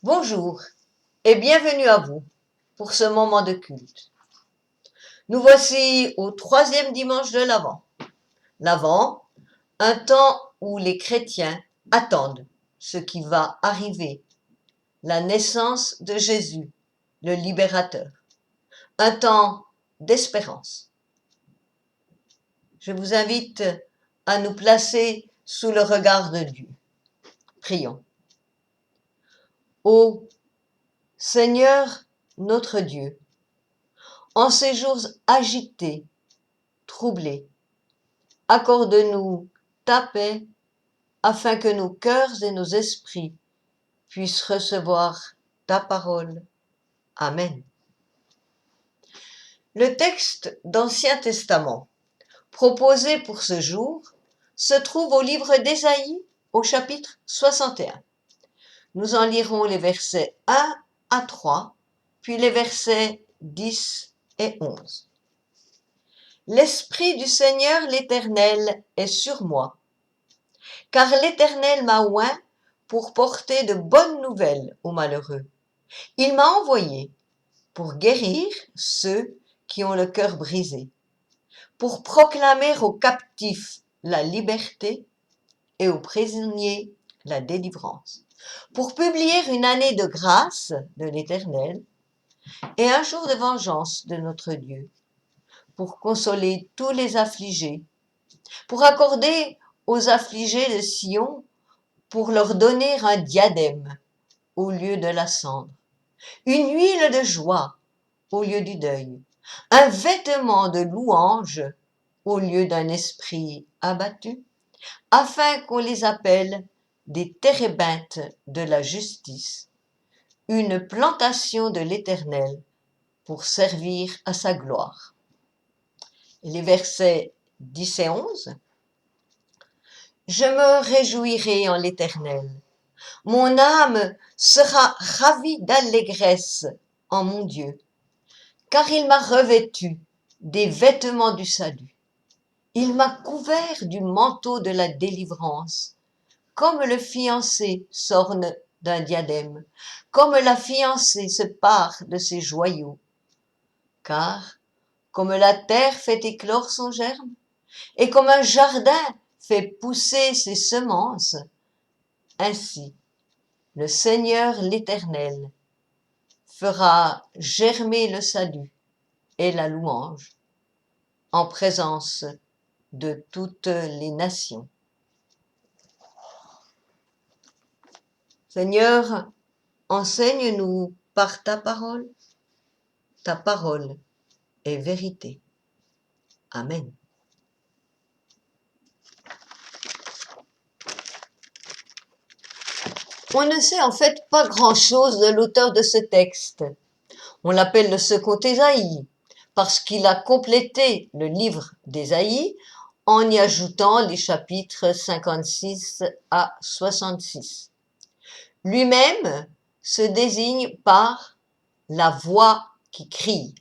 Bonjour et bienvenue à vous pour ce moment de culte. Nous voici au troisième dimanche de l'Avent. L'Avent, un temps où les chrétiens attendent ce qui va arriver, la naissance de Jésus, le libérateur. Un temps d'espérance. Je vous invite à nous placer sous le regard de Dieu. Prions. Ô Seigneur notre Dieu, en ces jours agités, troublés, accorde-nous ta paix afin que nos cœurs et nos esprits puissent recevoir ta parole. Amen. Le texte d'Ancien Testament proposé pour ce jour se trouve au livre d'Ésaïe au chapitre 61. Nous en lirons les versets 1 à 3, puis les versets 10 et 11. L'Esprit du Seigneur l'Éternel est sur moi, car l'Éternel m'a oint pour porter de bonnes nouvelles aux malheureux. Il m'a envoyé pour guérir ceux qui ont le cœur brisé, pour proclamer aux captifs la liberté et aux prisonniers la délivrance, pour publier une année de grâce de l'Éternel et un jour de vengeance de notre Dieu, pour consoler tous les affligés, pour accorder aux affligés de Sion, pour leur donner un diadème au lieu de la cendre, une huile de joie au lieu du deuil, un vêtement de louange au lieu d'un esprit abattu, afin qu'on les appelle des térébintes de la justice, une plantation de l'Éternel pour servir à sa gloire. Et les versets 10 et 11. Je me réjouirai en l'Éternel. Mon âme sera ravie d'allégresse en mon Dieu, car il m'a revêtu des vêtements du salut. Il m'a couvert du manteau de la délivrance, comme le fiancé s'orne d'un diadème, comme la fiancée se pare de ses joyaux. Car, comme la terre fait éclore son germe, et comme un jardin fait pousser ses semences, ainsi le Seigneur l'Éternel fera germer le salut et la louange en présence de toutes les nations. Seigneur, enseigne-nous par ta parole est vérité. Amen. On ne sait en fait pas grand-chose de l'auteur de ce texte. On l'appelle le second Ésaïe, parce qu'il a complété le livre d'Ésaïe en y ajoutant les chapitres 56 à 66. Lui-même se désigne par la voix qui crie.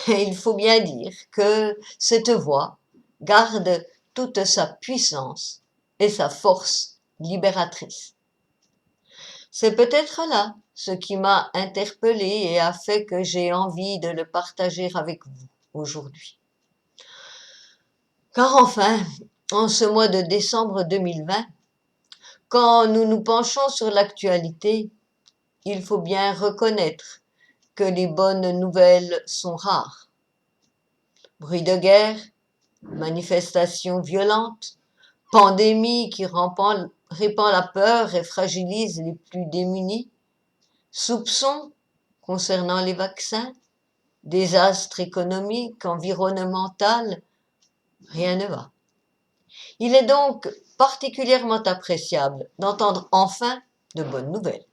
Et il faut bien dire que cette voix garde toute sa puissance et sa force libératrice. C'est peut-être là ce qui m'a interpellée et a fait que j'ai envie de le partager avec vous aujourd'hui. Car enfin, en ce mois de décembre 2020, quand nous nous penchons sur l'actualité, il faut bien reconnaître que les bonnes nouvelles sont rares. Bruit de guerre, manifestations violentes, pandémie qui répand la peur et fragilise les plus démunis, soupçons concernant les vaccins, désastre économique, environnemental, rien ne va. Il est donc particulièrement appréciable d'entendre enfin de bonnes nouvelles.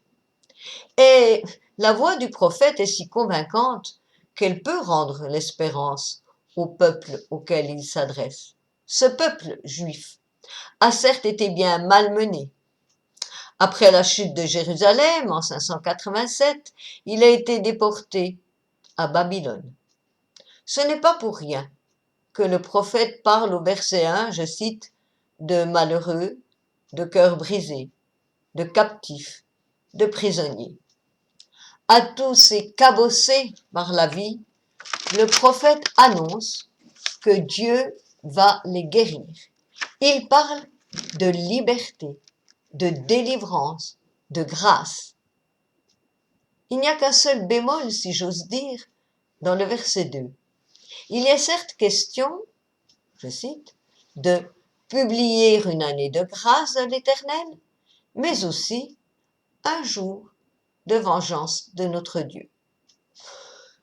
Et la voix du prophète est si convaincante qu'elle peut rendre l'espérance au peuple auquel il s'adresse. Ce peuple juif a certes été bien malmené. Après la chute de Jérusalem en 587, il a été déporté à Babylone. Ce n'est pas pour rien que le prophète parle au verset 1, je cite, de malheureux, de cœur brisé, de captifs de prisonniers. À tous ces cabossés par la vie, le prophète annonce que Dieu va les guérir. Il parle de liberté, de délivrance, de grâce. Il n'y a qu'un seul bémol, si j'ose dire, dans le verset 2. Il y est certes question, je cite, de publier une année de grâce de l'Éternel, mais aussi un jour de vengeance de notre Dieu.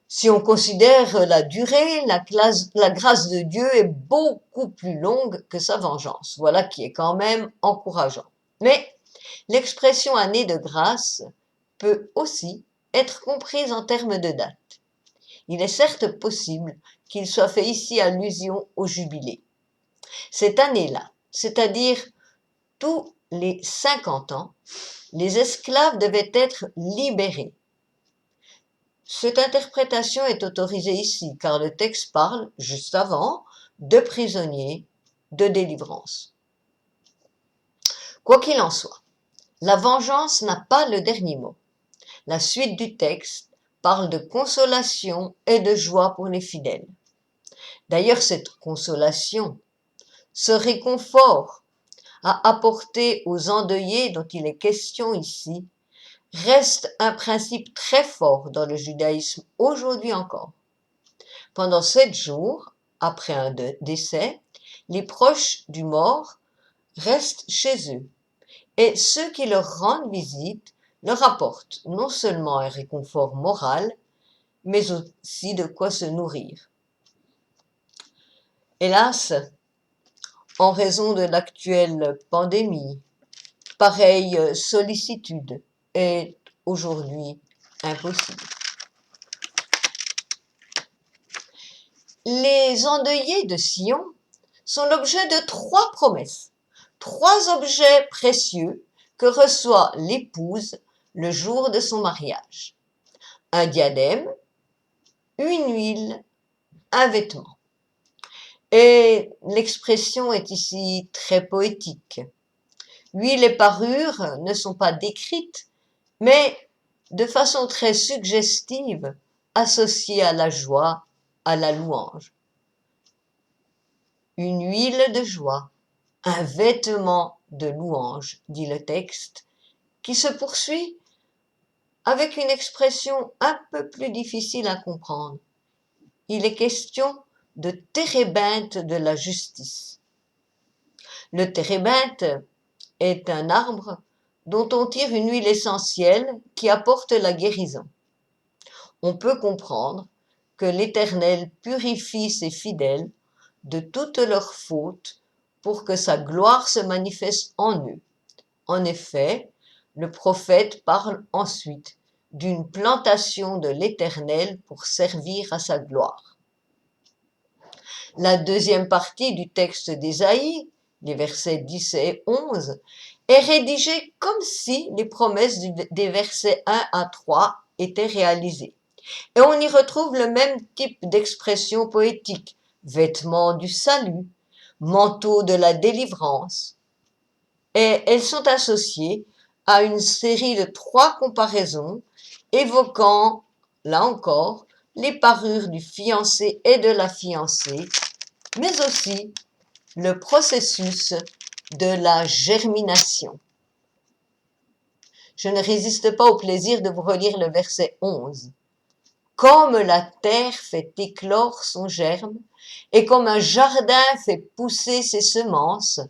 Si on considère la durée, la grâce de Dieu est beaucoup plus longue que sa vengeance. Voilà qui est quand même encourageant. Mais l'expression année de grâce peut aussi être comprise en termes de date. Il est certes possible qu'il soit fait ici allusion au jubilé. Cette année-là, c'est-à-dire tous les 50 ans, les esclaves devaient être libérés. Cette interprétation est autorisée ici, car le texte parle, juste avant, de prisonniers, de délivrance. Quoi qu'il en soit, la vengeance n'a pas le dernier mot. La suite du texte parle de consolation et de joie pour les fidèles. D'ailleurs, cette consolation, ce réconfort à apporter aux endeuillés dont il est question ici, reste un principe très fort dans le judaïsme aujourd'hui encore. Pendant 7 jours, après un décès, les proches du mort restent chez eux et ceux qui leur rendent visite leur apportent non seulement un réconfort moral, mais aussi de quoi se nourrir. Hélas, en raison de l'actuelle pandémie, pareille sollicitude est aujourd'hui impossible. Les endeuillés de Sion sont l'objet de 3 promesses, 3 objets précieux que reçoit l'épouse le jour de son mariage. Un diadème, une huile, un vêtement. Et l'expression est ici très poétique. Huile et parure ne sont pas décrites, mais de façon très suggestive, associées à la joie, à la louange. Une huile de joie, un vêtement de louange, dit le texte, qui se poursuit avec une expression un peu plus difficile à comprendre. Il est question de térébinthe de la justice. Le térébinthe est un arbre dont on tire une huile essentielle qui apporte la guérison. On peut comprendre que l'Éternel purifie ses fidèles de toutes leurs fautes pour que sa gloire se manifeste en eux. En effet, le prophète parle ensuite d'une plantation de l'Éternel pour servir à sa gloire. La deuxième partie du texte d'Ésaïe, les versets 10 et 11, est rédigée comme si les promesses des versets 1 à 3 étaient réalisées. Et on y retrouve le même type d'expression poétique, vêtements du salut, manteau de la délivrance. Et elles sont associées à une série de 3 comparaisons évoquant, là encore, les parures du fiancé et de la fiancée, mais aussi le processus de la germination. Je ne résiste pas au plaisir de vous relire le verset 11. Comme la terre fait éclore son germe, et comme un jardin fait pousser ses semences,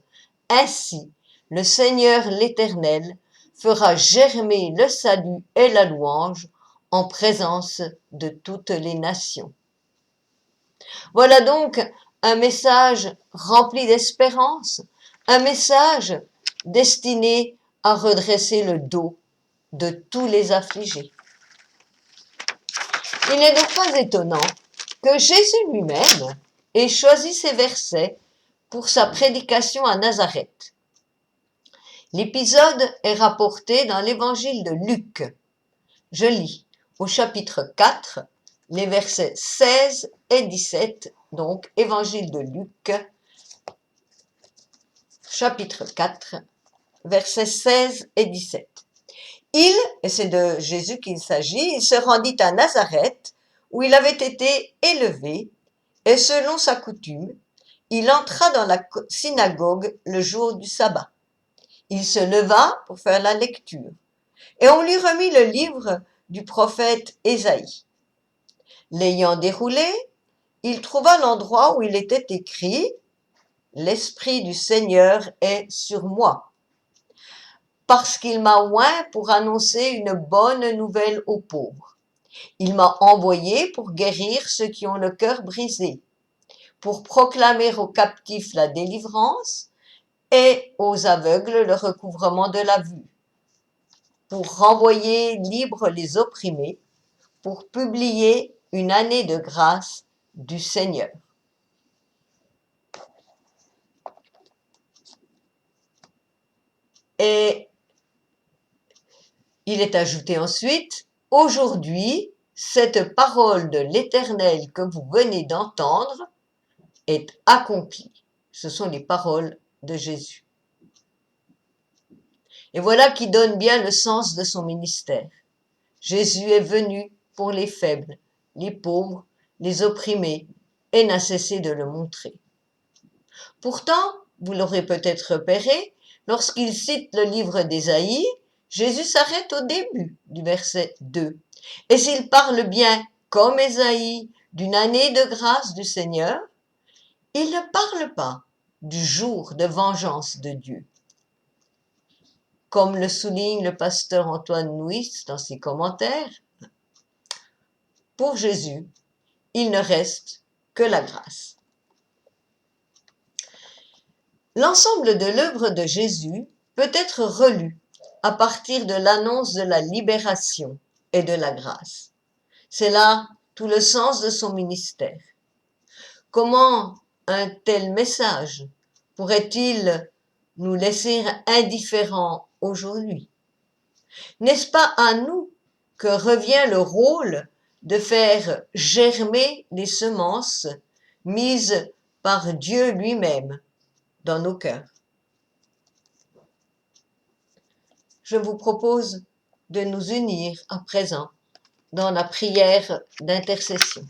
ainsi le Seigneur l'Éternel fera germer le salut et la louange en présence de toutes les nations. Voilà donc un message rempli d'espérance, un message destiné à redresser le dos de tous les affligés. Il n'est donc pas étonnant que Jésus lui-même ait choisi ces versets pour sa prédication à Nazareth. L'épisode est rapporté dans l'évangile de Luc. Je lis au chapitre 4, les versets 16 et 17, donc évangile de Luc, chapitre 4, versets 16 et 17. Et c'est de Jésus qu'il s'agit, il se rendit à Nazareth, où il avait été élevé, et selon sa coutume, il entra dans la synagogue le jour du sabbat. Il se leva pour faire la lecture, et on lui remit le livre du prophète Ésaïe. L'ayant déroulé, il trouva l'endroit où il était écrit « L'Esprit du Seigneur est sur moi, parce qu'il m'a oint pour annoncer une bonne nouvelle aux pauvres. Il m'a envoyé pour guérir ceux qui ont le cœur brisé, pour proclamer aux captifs la délivrance et aux aveugles le recouvrement de la vue, pour renvoyer libres les opprimés, pour publier une année de grâce du Seigneur. » Et il est ajouté ensuite, « Aujourd'hui, cette parole de l'Éternel que vous venez d'entendre est accomplie. » Ce sont les paroles de Jésus. Et voilà qui donne bien le sens de son ministère. Jésus est venu pour les faibles, les pauvres, les opprimés, et n'a cessé de le montrer. Pourtant, vous l'aurez peut-être repéré, lorsqu'il cite le livre d'Ésaïe, Jésus s'arrête au début du verset 2. Et s'il parle bien, comme Ésaïe, d'une année de grâce du Seigneur, il ne parle pas du jour de vengeance de Dieu. Comme le souligne le pasteur Antoine Nuis dans ses commentaires, pour Jésus, il ne reste que la grâce. L'ensemble de l'œuvre de Jésus peut être relu à partir de l'annonce de la libération et de la grâce. C'est là tout le sens de son ministère. Comment un tel message pourrait-il nous laisser indifférents aujourd'hui? N'est-ce pas à nous que revient le rôle de faire germer les semences mises par Dieu lui-même dans nos cœurs? Je vous propose de nous unir à présent dans la prière d'intercession.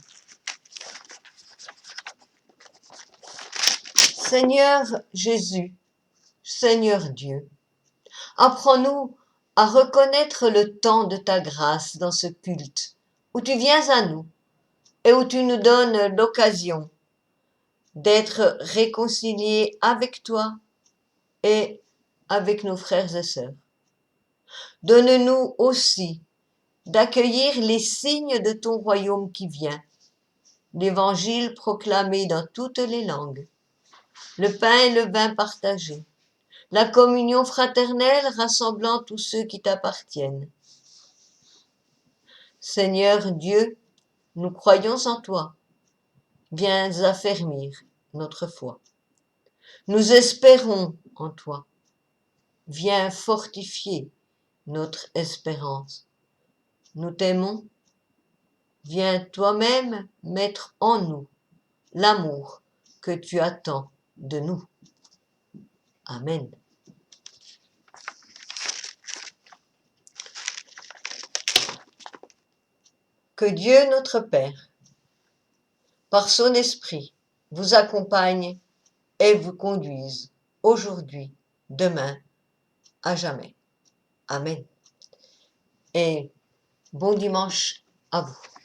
Seigneur Jésus, Seigneur Dieu, apprends-nous à reconnaître le temps de ta grâce dans ce culte, où tu viens à nous et où tu nous donnes l'occasion d'être réconciliés avec toi et avec nos frères et sœurs. Donne-nous aussi d'accueillir les signes de ton royaume qui vient, l'évangile proclamé dans toutes les langues, le pain et le vin partagés, la communion fraternelle rassemblant tous ceux qui t'appartiennent. Seigneur Dieu, nous croyons en toi, viens affermir notre foi. Nous espérons en toi, viens fortifier notre espérance. Nous t'aimons, viens toi-même mettre en nous l'amour que tu attends de nous. Amen. Que Dieu notre Père, par son Esprit, vous accompagne et vous conduise aujourd'hui, demain, à jamais. Amen. Et bon dimanche à vous.